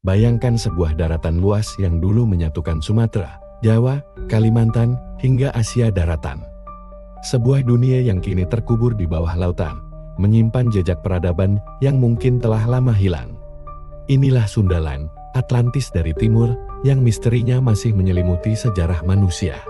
Bayangkan sebuah daratan luas yang dulu menyatukan Sumatera, Jawa, Kalimantan, hingga Asia daratan. Sebuah dunia yang kini terkubur di bawah lautan, menyimpan jejak peradaban yang mungkin telah lama hilang. Inilah Sundaland, Atlantis dari timur, yang misterinya masih menyelimuti sejarah manusia.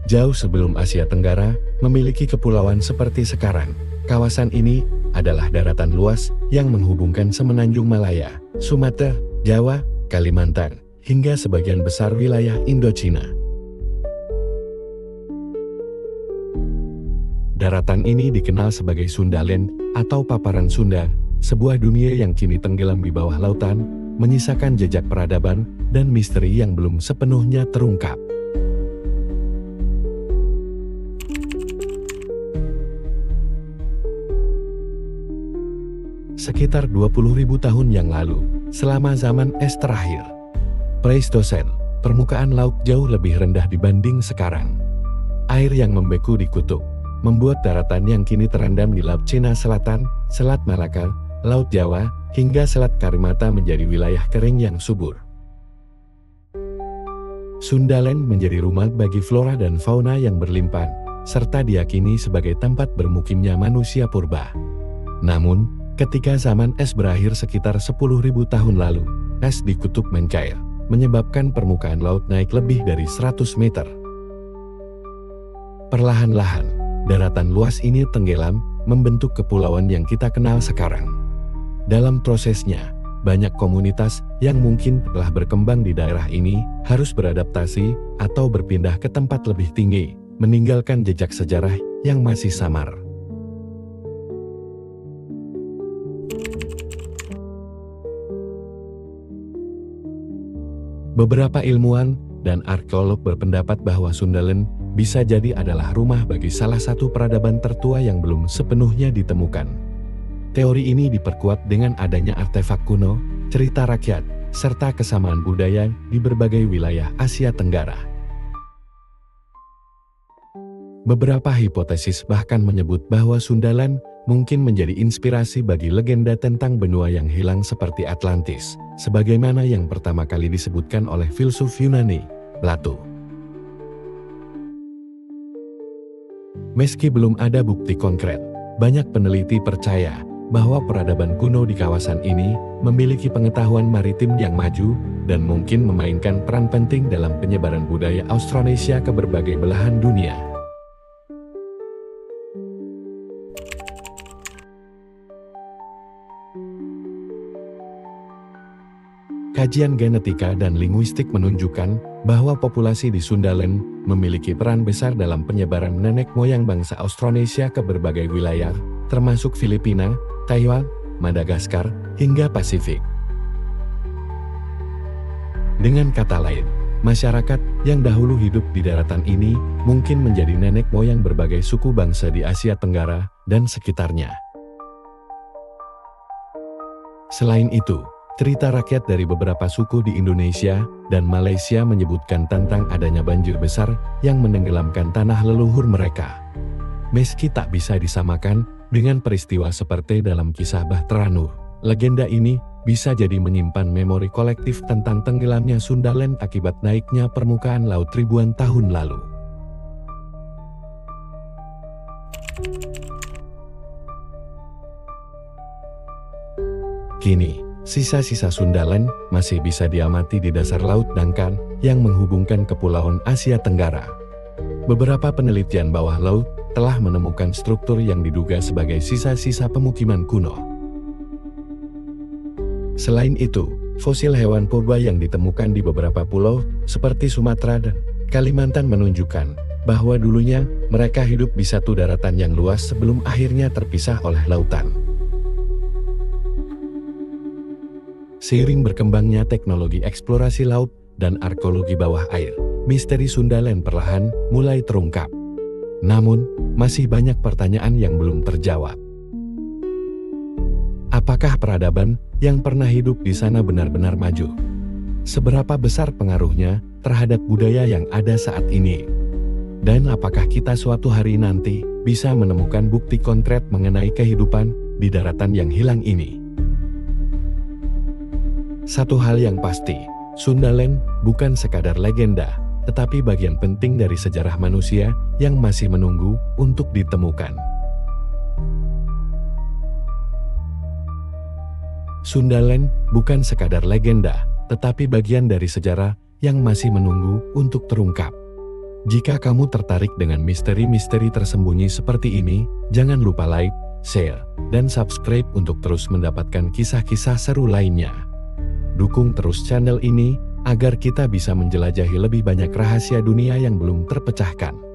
Jauh sebelum Asia Tenggara memiliki kepulauan seperti sekarang, kawasan ini adalah daratan luas yang menghubungkan semenanjung Malaya, Sumatera, Jawa, Kalimantan, hingga sebagian besar wilayah Indochina. Daratan ini dikenal sebagai Sundaland atau paparan Sunda, sebuah dunia yang kini tenggelam di bawah lautan, menyisakan jejak peradaban dan misteri yang belum sepenuhnya terungkap. Sekitar 20.000 tahun yang lalu, selama zaman es terakhir, Pleistosen, permukaan laut jauh lebih rendah dibanding sekarang. Air yang membeku di kutub, membuat daratan yang kini terendam di Laut Cina Selatan, Selat Malaka, Laut Jawa, hingga Selat Karimata menjadi wilayah kering yang subur. Sundaland menjadi rumah bagi flora dan fauna yang berlimpah, serta diyakini sebagai tempat bermukimnya manusia purba. Namun, ketika zaman es berakhir sekitar 10.000 tahun lalu, es di kutub mencair, menyebabkan permukaan laut naik lebih dari 100 meter. Perlahan-lahan, daratan luas ini tenggelam, membentuk kepulauan yang kita kenal sekarang. Dalam prosesnya, banyak komunitas yang mungkin telah berkembang di daerah ini harus beradaptasi atau berpindah ke tempat lebih tinggi, meninggalkan jejak sejarah yang masih samar. Beberapa ilmuwan dan arkeolog berpendapat bahwa Sundaland bisa jadi adalah rumah bagi salah satu peradaban tertua yang belum sepenuhnya ditemukan. Teori ini diperkuat dengan adanya artefak kuno, cerita rakyat, serta kesamaan budaya di berbagai wilayah Asia Tenggara. Beberapa hipotesis bahkan menyebut bahwa Sundaland mungkin menjadi inspirasi bagi legenda tentang benua yang hilang seperti Atlantis, sebagaimana yang pertama kali disebutkan oleh filsuf Yunani, Plato. Meski belum ada bukti konkret, banyak peneliti percaya bahwa peradaban kuno di kawasan ini memiliki pengetahuan maritim yang maju dan mungkin memainkan peran penting dalam penyebaran budaya Austronesia ke berbagai belahan dunia. Kajian genetika dan linguistik menunjukkan bahwa populasi di Sundaland memiliki peran besar dalam penyebaran nenek moyang bangsa Austronesia ke berbagai wilayah, termasuk Filipina, Taiwan, Madagaskar, hingga Pasifik. Dengan kata lain, masyarakat yang dahulu hidup di daratan ini mungkin menjadi nenek moyang berbagai suku bangsa di Asia Tenggara dan sekitarnya. Selain itu, cerita rakyat dari beberapa suku di Indonesia dan Malaysia menyebutkan tentang adanya banjir besar yang menenggelamkan tanah leluhur mereka. Meski tak bisa disamakan dengan peristiwa seperti dalam kisah Bahtera Nur, legenda ini bisa jadi menyimpan memori kolektif tentang tenggelamnya Sundaland akibat naiknya permukaan laut ribuan tahun lalu. Kini, sisa-sisa Sundaland masih bisa diamati di dasar Laut Dangkan yang menghubungkan kepulauan Asia Tenggara. Beberapa penelitian bawah laut telah menemukan struktur yang diduga sebagai sisa-sisa pemukiman kuno. Selain itu, fosil hewan purba yang ditemukan di beberapa pulau seperti Sumatera dan Kalimantan menunjukkan bahwa dulunya mereka hidup di satu daratan yang luas sebelum akhirnya terpisah oleh lautan. Seiring berkembangnya teknologi eksplorasi laut dan arkeologi bawah air, misteri Sundaland perlahan mulai terungkap. Namun, masih banyak pertanyaan yang belum terjawab. Apakah peradaban yang pernah hidup di sana benar-benar maju? Seberapa besar pengaruhnya terhadap budaya yang ada saat ini? Dan apakah kita suatu hari nanti bisa menemukan bukti konkret mengenai kehidupan di daratan yang hilang ini? Satu hal yang pasti, Sundaland bukan sekadar legenda, tetapi bagian penting dari sejarah manusia yang masih menunggu untuk ditemukan. Sundaland bukan sekadar legenda, tetapi bagian dari sejarah yang masih menunggu untuk terungkap. Jika kamu tertarik dengan misteri-misteri tersembunyi seperti ini, jangan lupa like, share, dan subscribe untuk terus mendapatkan kisah-kisah seru lainnya. Dukung terus channel ini, agar kita bisa menjelajahi lebih banyak rahasia dunia yang belum terpecahkan.